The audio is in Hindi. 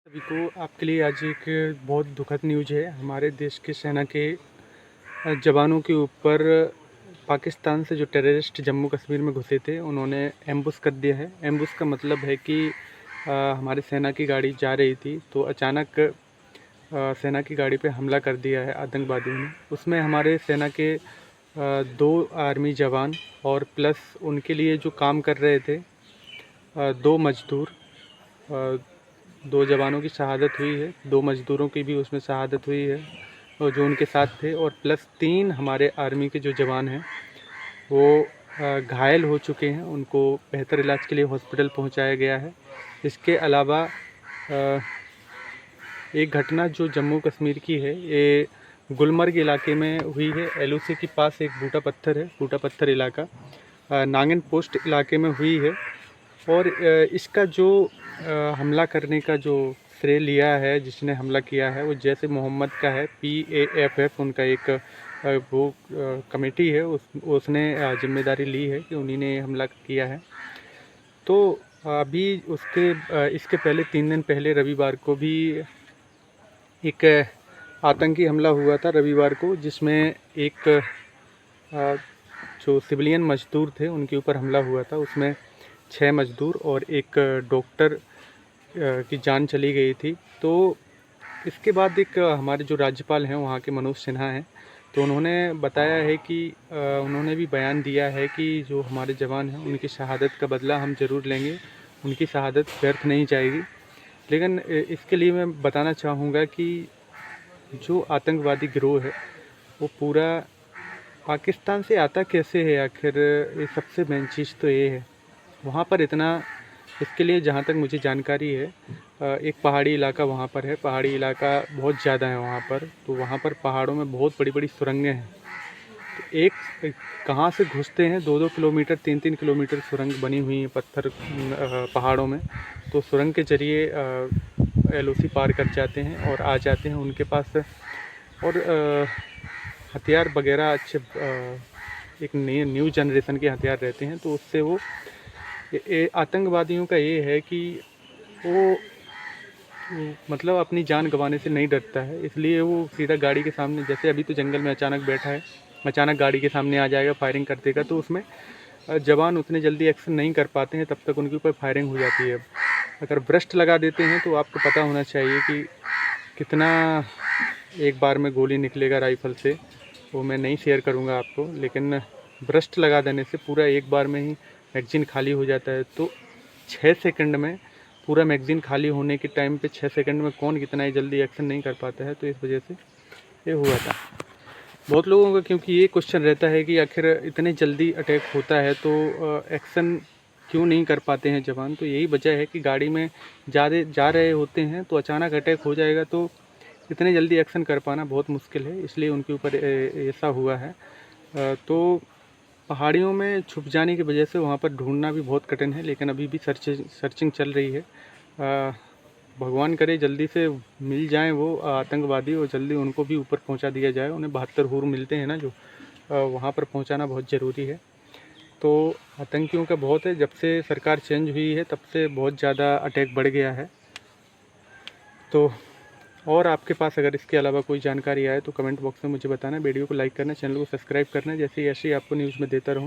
सभी को आपके लिए आज एक बहुत दुखद न्यूज़ है। हमारे देश के सेना के जवानों के ऊपर पाकिस्तान से जो टेररिस्ट जम्मू कश्मीर में घुसे थे, उन्होंने एम्बुश कर दिया है। एम्बुश का मतलब है कि हमारी सेना की गाड़ी जा रही थी तो अचानक सेना की गाड़ी पे हमला कर दिया है आतंकवादियों ने। उसमें हमारे सेना के 2 आर्मी जवान और प्लस उनके लिए जो काम कर रहे थे 2 मज़दूर, 2 जवानों की शहादत हुई है, 2 मज़दूरों की भी उसमें शहादत हुई है और जो उनके साथ थे, और प्लस 3 हमारे आर्मी के जो जवान हैं वो घायल हो चुके हैं। उनको बेहतर इलाज के लिए हॉस्पिटल पहुंचाया गया है। इसके अलावा एक घटना जो जम्मू कश्मीर की है, ये गुलमर्ग इलाके में हुई है। LOC के पास एक बूटा पत्थर है, बूटा पत्थर इलाका नांगन पोस्ट इलाके में हुई है। और इसका जो हमला करने का जो श्रेय लिया है, जिसने हमला किया है, वो जैसे मोहम्मद का है। PAFF उनका एक वो कमेटी है, उसने जिम्मेदारी ली है कि उन्हीं ने हमला किया है। तो अभी इसके पहले 3 दिन पहले रविवार को भी एक आतंकी हमला हुआ था रविवार को, जिसमें एक जो सिविलियन मज़दूर थे उनके ऊपर हमला हुआ था। उसमें 6 मज़दूर और एक डॉक्टर की जान चली गई थी। तो इसके बाद एक हमारे जो राज्यपाल हैं वहाँ के मनोज सिन्हा हैं, तो उन्होंने बताया है कि उन्होंने भी बयान दिया है कि जो हमारे जवान हैं उनकी शहादत का बदला हम ज़रूर लेंगे, उनकी शहादत व्यर्थ नहीं जाएगी। लेकिन इसके लिए मैं बताना चाहूँगा कि जो आतंकवादी गिरोह है वो पूरा पाकिस्तान से आता कैसे है आखिर, ये सबसे मेन चीज़ तो ये है। वहाँ पर इतना, इसके लिए जहाँ तक मुझे जानकारी है, एक पहाड़ी इलाका वहाँ पर है, पहाड़ी इलाका बहुत ज़्यादा है वहाँ पर। तो वहाँ पर पहाड़ों में बहुत बड़ी बड़ी सुरंगें हैं। तो एक कहाँ से घुसते हैं, 2-2 किलोमीटर 3-3 किलोमीटर सुरंग बनी हुई है पत्थर पहाड़ों में। तो सुरंग के ज़रिए LOC पार कर जाते हैं और आ जाते हैं उनके पास। और हथियार वगैरह अच्छे एक न्यू जनरेशन के हथियार रहते हैं। तो उससे वो आतंकवादियों का ये है कि वो मतलब अपनी जान गंवाने से नहीं डरता है, इसलिए वो सीधा गाड़ी के सामने, जैसे अभी तो जंगल में अचानक बैठा है, अचानक गाड़ी के सामने आ जाएगा, फायरिंग कर देगा। तो उसमें जवान उतने जल्दी एक्शन नहीं कर पाते हैं, तब तक उनके ऊपर फायरिंग हो जाती है। अगर ब्रस्ट लगा देते हैं तो आपको पता होना चाहिए कि कितना एक बार में गोली निकलेगा राइफ़ल से, वो मैं नहीं शेयर करूँगा आपको। लेकिन ब्रस्ट लगा देने से पूरा एक बार में ही मैगज़ीन खाली हो जाता है। तो 6 सेकंड में पूरा मैगज़ीन खाली होने के टाइम पे 6 सेकंड में कौन कितना ही जल्दी एक्शन नहीं कर पाता है। तो इस वजह से ये हुआ था। बहुत लोगों का क्योंकि ये क्वेश्चन रहता है कि आखिर इतने जल्दी अटैक होता है तो एक्शन क्यों नहीं कर पाते हैं जवान। तो यही वजह है कि गाड़ी में जा रहे होते हैं तो अचानक अटैक हो जाएगा, तो इतने जल्दी एक्शन कर पाना बहुत मुश्किल है, इसलिए उनके ऊपर ऐसा हुआ है। तो पहाड़ियों में छुप जाने की वजह से वहाँ पर ढूंढना भी बहुत कठिन है, लेकिन अभी भी सर्चिंग चल रही है। भगवान करे जल्दी से मिल जाएं वो आतंकवादी, और जल्दी उनको भी ऊपर पहुँचा दिया जाए। उन्हें 72 हूर मिलते हैं ना, जो वहाँ पर पहुँचाना बहुत ज़रूरी है। तो आतंकियों का बहुत है, जब से सरकार चेंज हुई है तब से बहुत ज़्यादा अटैक बढ़ गया है। तो और आपके पास अगर इसके अलावा कोई जानकारी आए तो कमेंट बॉक्स में मुझे बताना। वीडियो को लाइक करना, चैनल को सब्सक्राइब करना, जैसे ही ऐसे ही आपको न्यूज़ में देता रहूँ।